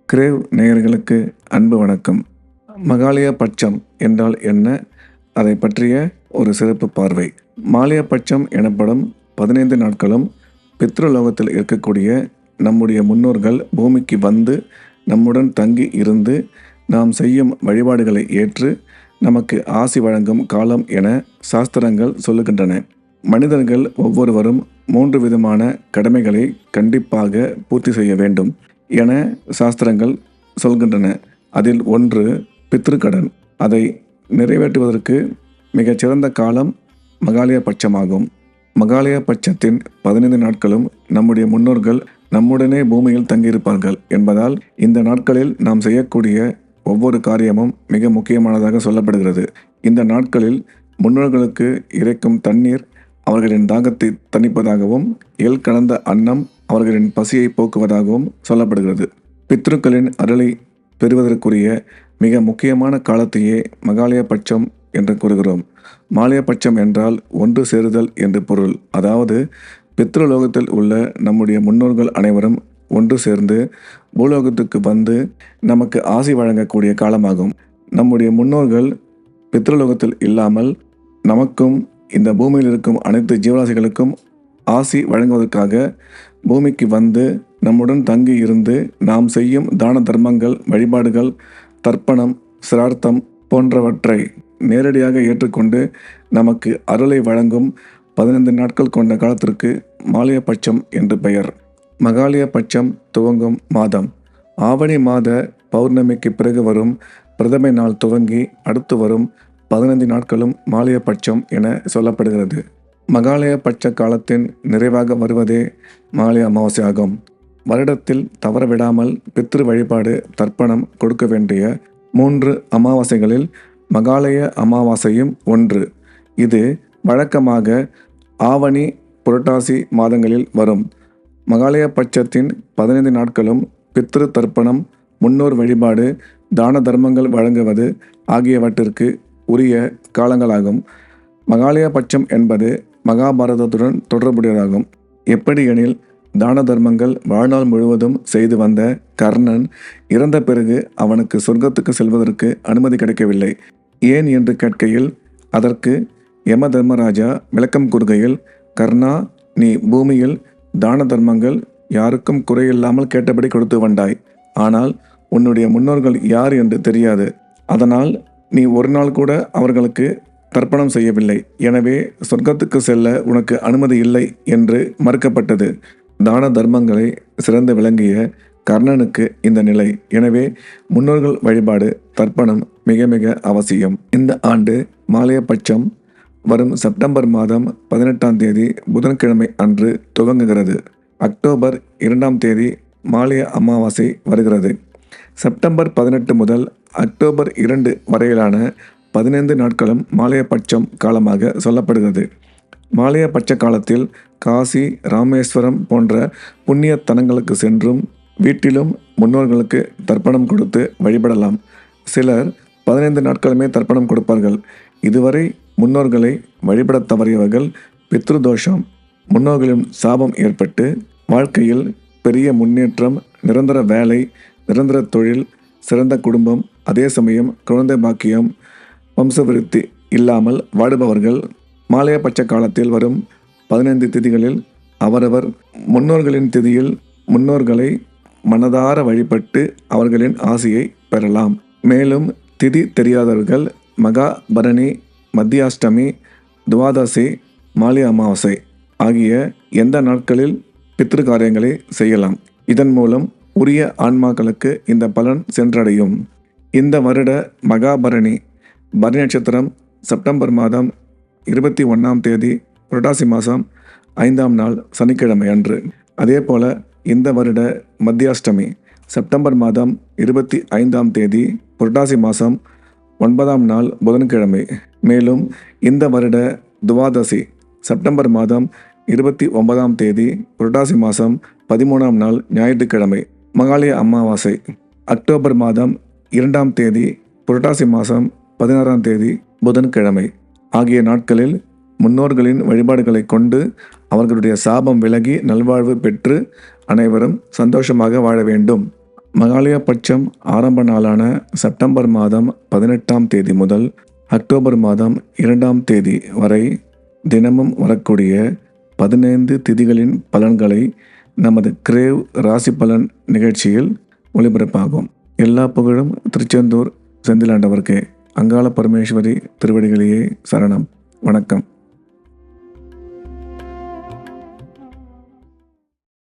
Grave நேயர்களுக்கு அன்பு வணக்கம். மகாலய பட்சம் என்றால் என்ன? அதை பற்றிய ஒரு சிறப்பு பார்வை. மாலய பட்சம் எனப்படும் 15 நாட்களும் பித்ருலோகத்தில் இருக்கக்கூடிய நம்முடைய முன்னோர்கள் பூமிக்கு வந்து நம்முடன் தங்கி இருந்து நாம் செய்யும் வழிபாடுகளை ஏற்று நமக்கு ஆசி வழங்கும் காலம் என சாஸ்திரங்கள் சொல்லுகின்றன. மனிதர்கள் ஒவ்வொருவரும் 3 விதமான கடமைகளை கண்டிப்பாக பூர்த்தி செய்ய வேண்டும் என சாஸ்திரங்கள் சொல்கின்றன. அதில் ஒன்று பித்ருக்கடன். அதை நிறைவேற்றுவதற்கு மிகச்சிறந்த காலம் மகாலய பட்சமாகும். மகாலய பட்சத்தின் 15 நாட்களும் நம்முடைய முன்னோர்கள் நம்முடனே பூமியில் தங்கியிருப்பார்கள் என்பதால் இந்த நாட்களில் நாம் செய்யக்கூடிய ஒவ்வொரு காரியமும் மிக முக்கியமானதாக சொல்லப்படுகிறது. இந்த நாட்களில் முன்னோர்களுக்கு இறைக்கும் தண்ணீர் அவர்களின் தாகத்தை தணிப்பதாகவும் எல் கலந்த அன்னம் அவர்களின் பசியை போக்குவதாகவும் சொல்லப்படுகிறது. பித்ருக்களின் அருளை பெறுவதற்குரிய மிக முக்கியமான காலத்தையே மகாலய பட்சம் என்று கூறுகிறோம். மாலய பட்சம் என்றால் ஒன்று சேருதல் என்று பொருள். அதாவது பித்ருலோகத்தில் உள்ள நம்முடைய முன்னோர்கள் அனைவரும் ஒன்று சேர்ந்து பூலோகத்துக்கு வந்து நமக்கு ஆசி வழங்கக்கூடிய காலமாகும். நம்முடைய முன்னோர்கள் பித்ருலோகத்தில் இல்லாமல் நமக்கும் இந்த பூமியில் இருக்கும் அனைத்து ஜீவராசிகளுக்கும் ஆசி வழங்குவதற்காக பூமிக்கு வந்து நம்முடன் தங்கி இருந்து நாம் செய்யும் தான தர்மங்கள், வழிபாடுகள், தர்ப்பணம், சிரார்த்தம் போன்றவற்றை நேரடியாக ஏற்றுக்கொண்டு நமக்கு அருளை வழங்கும் 15 நாட்கள் கொண்ட காலத்திற்கு மாலய பட்சம் என்று பெயர். மகாலய பட்சம் துவங்கும் மாதம் ஆவணி மாத பௌர்ணமிக்கு பிறகு வரும் பிரதமை நாள் துவங்கி அடுத்து வரும் 15 நாட்களும் மாலய பட்சம் என சொல்லப்படுகிறது. மகாலய பட்ச காலத்தின் நிறைவாக வருவதே மாலய அமாவாசை ஆகும். வருடத்தில் தவறவிடாமல் பித்ரு வழிபாடு தர்ப்பணம் கொடுக்க வேண்டிய 3 அமாவாசைகளில் மகாலய அமாவாசையும் ஒன்று. இது வழக்கமாக ஆவணி, புரட்டாசி மாதங்களில் வரும். மகாலய பட்சத்தின் 15 நாட்களும் பித்ரு தர்ப்பணம், முன்னோர் வழிபாடு, தான தர்மங்கள் வழங்குவது ஆகியவற்றிற்கு உரிய காலங்களாகும். மகாலய பட்சம் என்பது மகாபாரதத்துடன் தொடர்புடையதாகும். எப்படியெனில் தான தர்மங்கள் வாழ்நாள் முழுவதும் செய்து வந்த கர்ணன் இறந்த பிறகு அவனுக்கு சொர்க்கத்துக்கு செல்வதற்கு அனுமதி கிடைக்கவில்லை. ஏன் என்று கேட்கையில் அதற்கு யம தர்மராஜா விளக்கம் கூறுகையில், கர்ணா, நீ பூமியில் தான தர்மங்கள் யாருக்கும் குறையில்லாமல் கேட்டபடி கொடுத்து வந்தாய். ஆனால் உன்னுடைய முன்னோர்கள் யார் என்று தெரியாது. அதனால் நீ ஒரு நாள் கூட அவர்களுக்கு தர்ப்பணம் செய்யவில்லை. எனவே சொர்க்கத்துக்கு செல்ல உனக்கு அனுமதி இல்லை என்று மறுக்கப்பட்டது. தான தர்மங்களை சிறந்து விளங்கிய கர்ணனுக்கு இந்த நிலை. எனவே முன்னோர்கள் வழிபாடு தர்ப்பணம் மிக மிக அவசியம். இந்த ஆண்டு மாலய பட்சம் வரும் செப்டம்பர் மாதம் 18ஆம் தேதி புதன்கிழமை அன்று துவங்குகிறது. அக்டோபர் 2ஆம் தேதி மாலய அமாவாசை வருகிறது. செப்டம்பர் 18 முதல் அக்டோபர் 2 வரையிலான 15 நாட்களும் மாலய பட்சம் காலமாக சொல்லப்படுகிறது. மாலய பட்ச காலத்தில் காசி, ராமேஸ்வரம் போன்ற புண்ணிய தலங்களுக்கு சென்றும் வீட்டிலும் முன்னோர்களுக்கு தர்ப்பணம் கொடுத்து வழிபடலாம். சிலர் 15 நாட்களுமே தர்ப்பணம் கொடுப்பார்கள். இதுவரை முன்னோர்களை வழிபடத் தவறியவர்கள் பித்ருதோஷம், முன்னோர்களின் சாபம் ஏற்பட்டு வாழ்க்கையில் பெரிய முன்னேற்றம், நிரந்தர வேலை, நிரந்தர தொழில், சிறந்த குடும்பம், அதே சமயம் குழந்தை பாக்கியம், வம்சவிருத்தி இல்லாமல் வாடுபவர்கள் மாலய பட்ச காலத்தில் வரும் 15 திதிகளில் அவரவர் முன்னோர்களின் திதியில் முன்னோர்களை மனதார வழிபட்டு அவர்களின் ஆசியை பெறலாம். மேலும் திதி தெரியாதவர்கள் மகா பரணி, மத்தியாஷ்டமி, துவாதசி, மாலய அமாவாசை ஆகிய எந்த நாட்களில் பித்ரு காரியங்களை செய்யலாம். இதன் மூலம் உரிய ஆன்மாக்களுக்கு இந்த பலன் சென்றடையும். இந்த வருட மகாபரணி பரணி நட்சத்திரம் செப்டம்பர் மாதம் 21ஆம் தேதி புரட்டாசி மாதம் 5ஆம் நாள் சனிக்கிழமை அன்று. அதே போல இந்த வருட மத்தியாஷ்டமி செப்டம்பர் மாதம் 25ஆம் தேதி புரட்டாசி மாதம் 9ஆம் நாள் புதன்கிழமை. மேலும் இந்த வருட துவாதசி செப்டம்பர் மாதம் 29ஆம் தேதி புரட்டாசி மாதம் 13ஆம் நாள் ஞாயிற்றுக்கிழமை. மகாலய அமாவாசை அக்டோபர் மாதம் 2ஆம் தேதி புரட்டாசி மாதம் 16ஆம் தேதி புதன்கிழமை ஆகிய நாட்களில் முன்னோர்களின் வழிபாடுகளை கொண்டு அவர்களுடைய சாபம் விலகி நல்வாழ்வு பெற்று அனைவரும் சந்தோஷமாக வாழ வேண்டும். மகாலய பட்சம் ஆரம்ப நாளான செப்டம்பர் மாதம் 18ஆம் தேதி முதல் அக்டோபர் மாதம் 2ஆம் தேதி வரை தினமும் வரக்கூடிய 15 திதிகளின் பலன்களை நமது கிரேவ் ராசி பலன் நிகழ்ச்சியில் ஒளிபரப்பாகும். எல்லா புகழும் திருச்செந்தூர் செந்திலாண்டவர்க்கே. அங்காள பரமேஸ்வரி திருவடிகளையே சரணம். வணக்கம்.